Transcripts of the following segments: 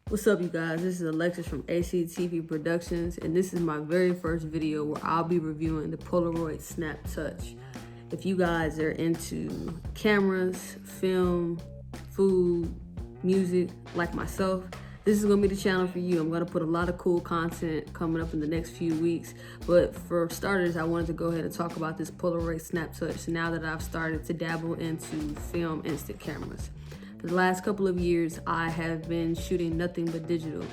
What's up, you guys? This is Alexis from ACTV Productions, and this is my very first video where I'll be reviewing the Polaroid SnapTouch. If you guys are into cameras, film, food, music, like myself, this is going to be the channel for you. I'm going to put a lot of cool content coming up in the next few weeks, but for starters, I wanted to go ahead and talk about this Polaroid SnapTouch now that I've started to dabble into film instant cameras. For the last couple of years, I have been shooting nothing but digital,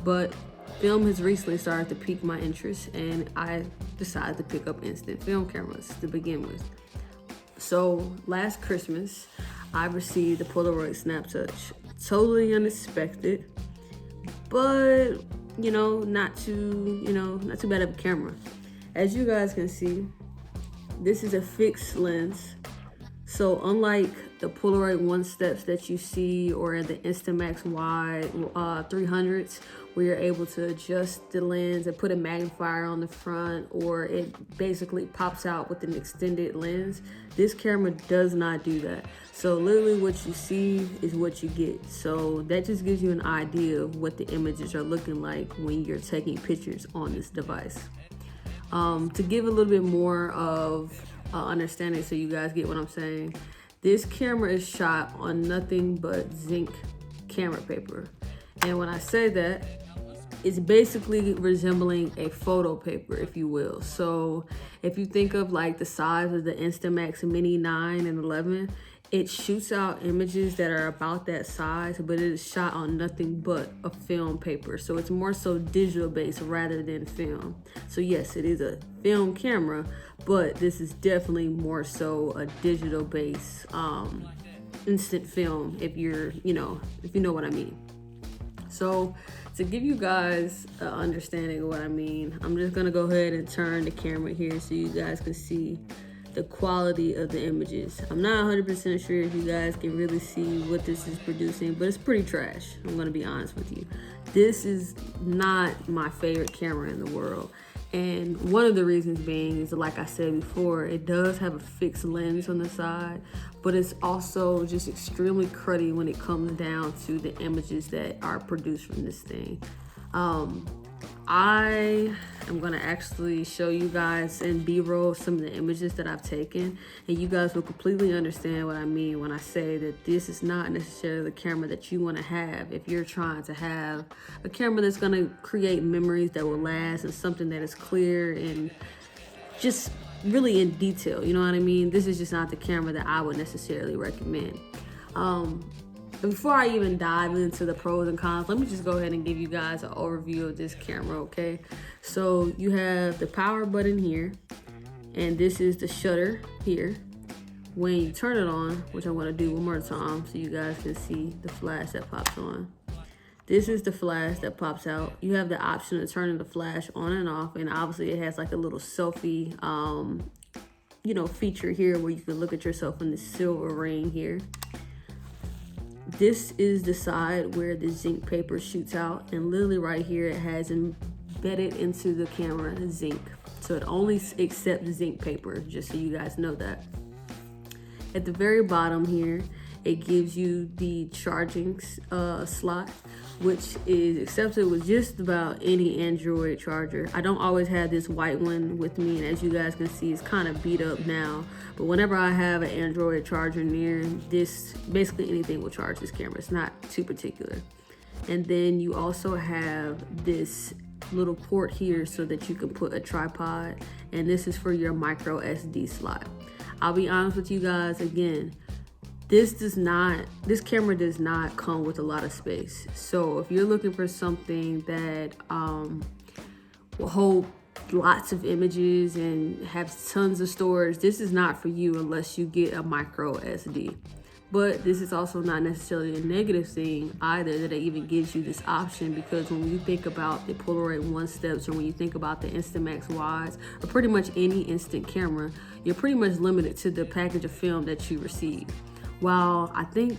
but film has recently started to pique my interest, and I decided to pick up instant film cameras to begin with. So last Christmas, I received the Polaroid SnapTouch. Totally unexpected, but not too bad of a camera. As you guys can see, this is a fixed lens. So unlike the Polaroid one steps that you see or the Instamax wide 300s, where you're able to adjust the lens and put a magnifier on the front, or it basically pops out with an extended lens, this camera does not do that. So literally what you see is what you get. So that just gives you an idea of what the images are looking like when you're taking pictures on this device. To give a little bit more of understanding so you guys get what I'm saying, this camera is shot on nothing but zinc camera paper. And when I say that, it's basically resembling a photo paper, if you will. So if you think of like the size of the Instamax Mini 9 and 11, it shoots out images that are about that size, but it is shot on nothing but a film paper. So it's more so digital based rather than film. So yes, it is a film camera, but this is definitely more so a digital based instant film, if you know what I mean. So to give you guys an understanding of what I mean, I'm just gonna go ahead and turn the camera here so you guys can see the quality of the images. I'm not 100% sure if you guys can really see what this is producing, but it's pretty trash. I'm gonna be honest with you. This is not my favorite camera in the world. And one of the reasons being is, like I said before, it does have a fixed lens on the side, but it's also just extremely cruddy when it comes down to the images that are produced from this thing. I am gonna actually show you guys in B-roll some of the images that I've taken, and you guys will completely understand what I mean when I say that this is not necessarily the camera that you wanna have if you're trying to have a camera that's gonna create memories that will last and something that is clear and just really in detail, you know what I mean? This is just not the camera that I would necessarily recommend. Before I even dive into the pros and cons, let me just go ahead and give you guys an overview of this camera, okay? So you have the power button here, and this is the shutter here. When you turn it on, which I'm gonna do one more time so you guys can see the flash that pops on. This is the flash that pops out. You have the option of turning the flash on and off, and obviously it has like a little selfie, feature here where you can look at yourself in the silver ring here. This is the side where the zinc paper shoots out, and literally right here it has embedded into the camera zinc. So it only accepts zinc paper, just so you guys know that. At the very bottom here, it gives you the charging slot, which is accepted with just about any Android charger. I don't always have this white one with me, and as you guys can see, it's kind of beat up now. But whenever I have an Android charger near this, basically anything will charge this camera. It's not too particular. And then you also have this little port here so that you can put a tripod, and this is for your micro SD slot. I'll be honest with you guys, again, this camera does not come with a lot of space. So if you're looking for something that will hold lots of images and have tons of storage, this is not for you unless you get a micro SD. But this is also not necessarily a negative thing either, that it even gives you this option, because when you think about the Polaroid one steps, or when you think about the Instamax wides, or pretty much any instant camera, you're pretty much limited to the package of film that you receive. While I think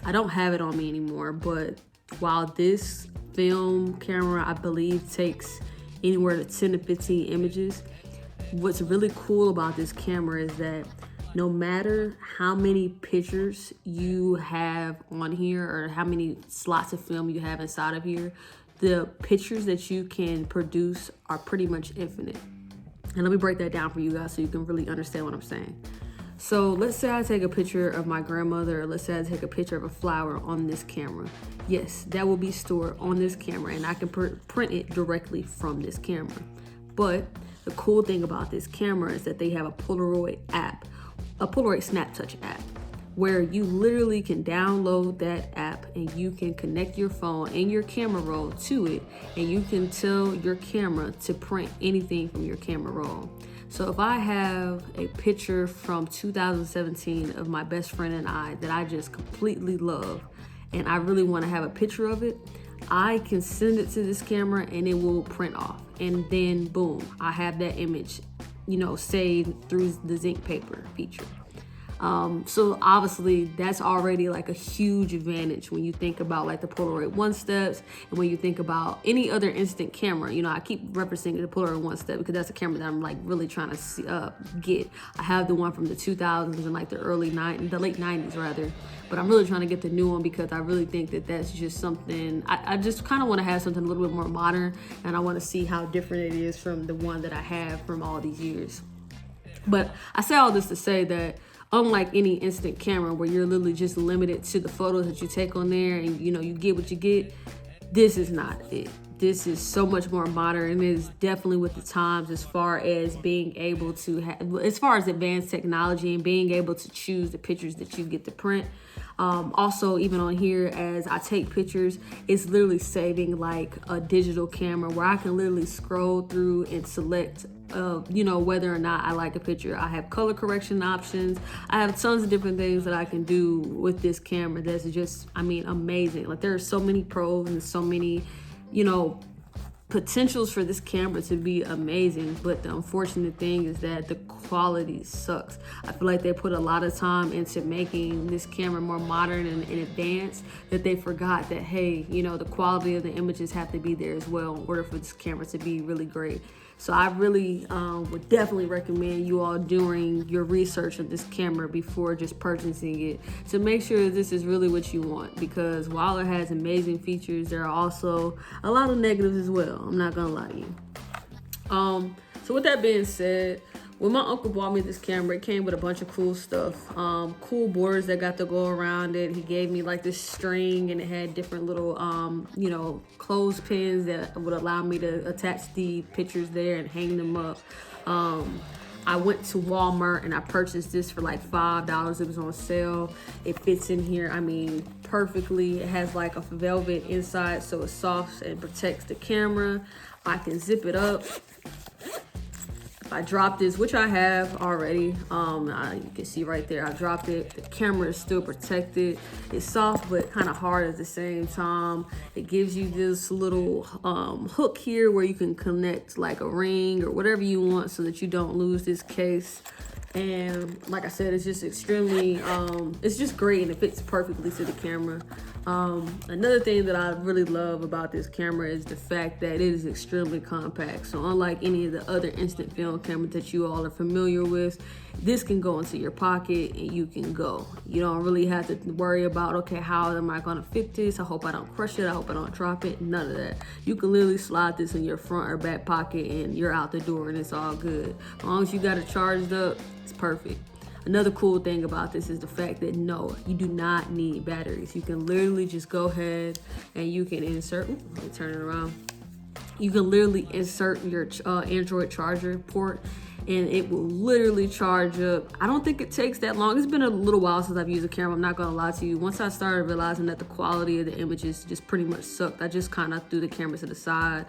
I don't have it on me anymore, but while this film camera, I believe, takes anywhere to 10 to 15 images, what's really cool about this camera is that no matter how many pictures you have on here or how many slots of film you have inside of here, the pictures that you can produce are pretty much infinite. And let me break that down for you guys so you can really understand what I'm saying. So let's say I take a picture of my grandmother, or let's say I take a picture of a flower on this camera. Yes, that will be stored on this camera, and I can print it directly from this camera. But the cool thing about this camera is that they have a Polaroid app, a Polaroid SnapTouch app, where you literally can download that app and you can connect your phone and your camera roll to it, and you can tell your camera to print anything from your camera roll. So if I have a picture from 2017 of my best friend and I that I just completely love, and I really want to have a picture of it, I can send it to this camera and it will print off. And then boom, I have that image, saved through the zinc paper feature. So obviously that's already like a huge advantage when you think about like the Polaroid One Steps, and when you think about any other instant camera. I keep referencing the Polaroid One Step because that's a camera that I'm like really trying to get. I have the one from the 2000s and like the late 90s rather, but I'm really trying to get the new one because I really think that that's just something, I just kind of want to have something a little bit more modern, and I want to see how different it is from the one that I have from all these years. But I say all this to say that unlike any instant camera where you're literally just limited to the photos that you take on there and you get what you get, this is not it. This is so much more modern, and it is definitely with the times as far as being able to as far as advanced technology and being able to choose the pictures that you get to print. Also, even on here, as I take pictures, it's literally saving like a digital camera where I can literally scroll through and select whether or not I like a picture. I have color correction options. I have tons of different things that I can do with this camera that's just, amazing. Like there are so many pros and so many, potentials for this camera to be amazing, but the unfortunate thing is that the quality sucks. I feel like they put a lot of time into making this camera more modern and advanced, that they forgot that, hey, the quality of the images have to be there as well in order for this camera to be really great. So I really would definitely recommend you all doing your research on this camera before just purchasing it, to make sure this is really what you want, because while it has amazing features, there are also a lot of negatives as well. I'm not gonna lie to you. So with that being said, when my uncle bought me this camera, it came with a bunch of cool stuff. Cool borders that got to go around it. He gave me like this string, and it had different little, clothespins that would allow me to attach the pictures there and hang them up. I went to Walmart and I purchased this for like $5. It was on sale. It fits in here, perfectly. It has like a velvet inside, so it's soft and protects the camera. I can zip it up. If I drop this, which I have already, you can see right there, I dropped it. The camera is still protected. It's soft but kind of hard at the same time. It gives you this little hook here where you can connect like a ring or whatever you want so that you don't lose this case. And like I said, it's just extremely, it's just great, and it fits perfectly to the camera. Another thing that I really love about this camera is the fact that it is extremely compact. So unlike any of the other instant film cameras that you all are familiar with, this can go into your pocket and you can go. You don't really have to worry about, okay, how am I gonna fit this? I hope I don't crush it. I hope I don't drop it. None of that. You can literally slide this in your front or back pocket and you're out the door and it's all good. As long as you got it charged up, it's perfect. Another cool thing about this is the fact that no, you do not need batteries. You can literally just go ahead and you can insert, let me turn it around. You can literally insert your Android charger port and it will literally charge up. I don't think it takes that long. It's been a little while since I've used a camera, I'm not gonna lie to you. Once I started realizing that the quality of the images just pretty much sucked, I just kind of threw the camera to the side.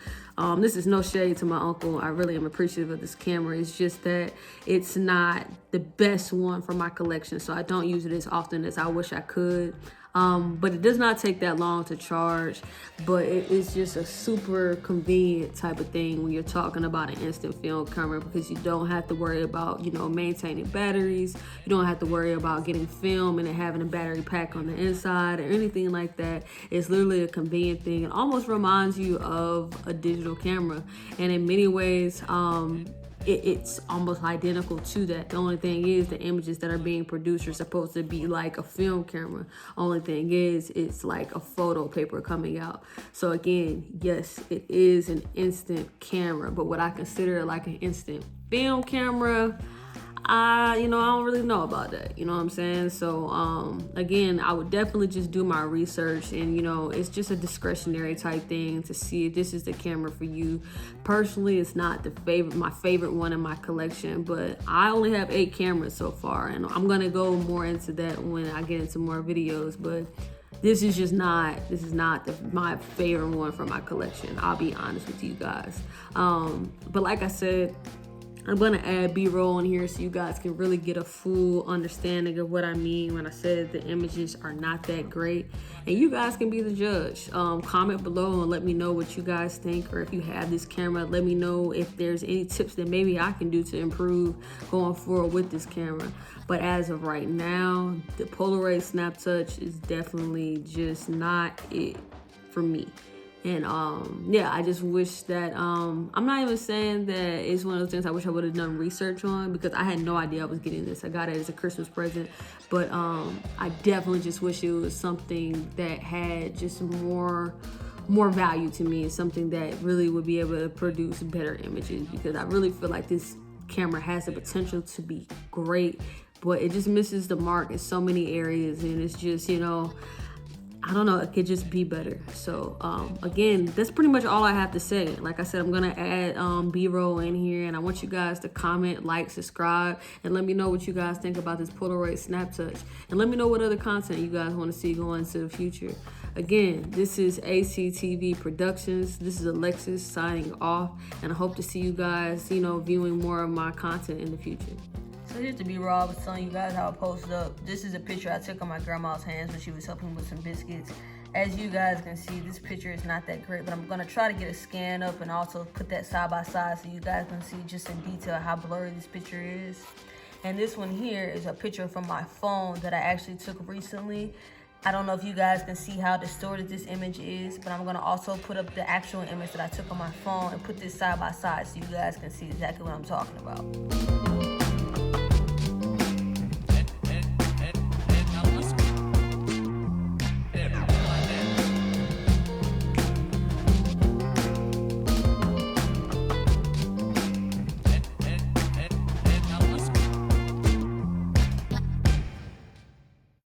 This is no shade to my uncle. I really am appreciative of this camera. It's just that it's not the best one for my collection, so I don't use it as often as I wish I could. But it does not take that long to charge, but it is just a super convenient type of thing when you're talking about an instant film camera, because you don't have to worry about, maintaining batteries. You don't have to worry about getting film and it having a battery pack on the inside or anything like that. It's literally a convenient thing. It almost reminds you of a digital camera. And in many ways, it's almost identical to that. The only thing is the images that are being produced are supposed to be like a film camera. Only thing is it's like a photo paper coming out. So again, yes, it is an instant camera, but what I consider like an instant film camera, I don't really know about that. You know what I'm saying? So, again, I would definitely just do my research, and, it's just a discretionary type thing to see if this is the camera for you. Personally, it's not my favorite one in my collection, but I only have 8 cameras so far, and I'm going to go more into that when I get into more videos, but this is not my favorite one for my collection. I'll be honest with you guys. But like I said, I'm going to add B-roll in here so you guys can really get a full understanding of what I mean when I said the images are not that great. And you guys can be the judge. Comment below and let me know what you guys think, or if you have this camera, let me know if there's any tips that maybe I can do to improve going forward with this camera. But as of right now, the Polaroid SnapTouch is definitely just not it for me. And I just wish that I'm not even saying that it's one of those things I wish I would have done research on, because I had no idea I was getting this. I got it as a Christmas present, but I definitely just wish it was something that had just more value to me, something that really would be able to produce better images, because I really feel like this camera has the potential to be great, but it just misses the mark in so many areas, and it's just, I don't know, it could just be better. So again, that's pretty much all I have to say. Like I said, I'm gonna add B-roll in here, and I want you guys to comment, like, subscribe, and let me know what you guys think about this Polaroid SnapTouch, and let me know what other content you guys want to see going into the future. Again, this is ACTV Productions. This is Alexis signing off, and I hope to see you guys, viewing more of my content in the future. So here's the B-roll I was telling you guys how I posted up. This is a picture I took of my grandma's hands when she was helping with some biscuits. As you guys can see, this picture is not that great, but I'm gonna try to get a scan up and also put that side by side so you guys can see just in detail how blurry this picture is. And this one here is a picture from my phone that I actually took recently. I don't know if you guys can see how distorted this image is, but I'm gonna also put up the actual image that I took on my phone and put this side by side so you guys can see exactly what I'm talking about.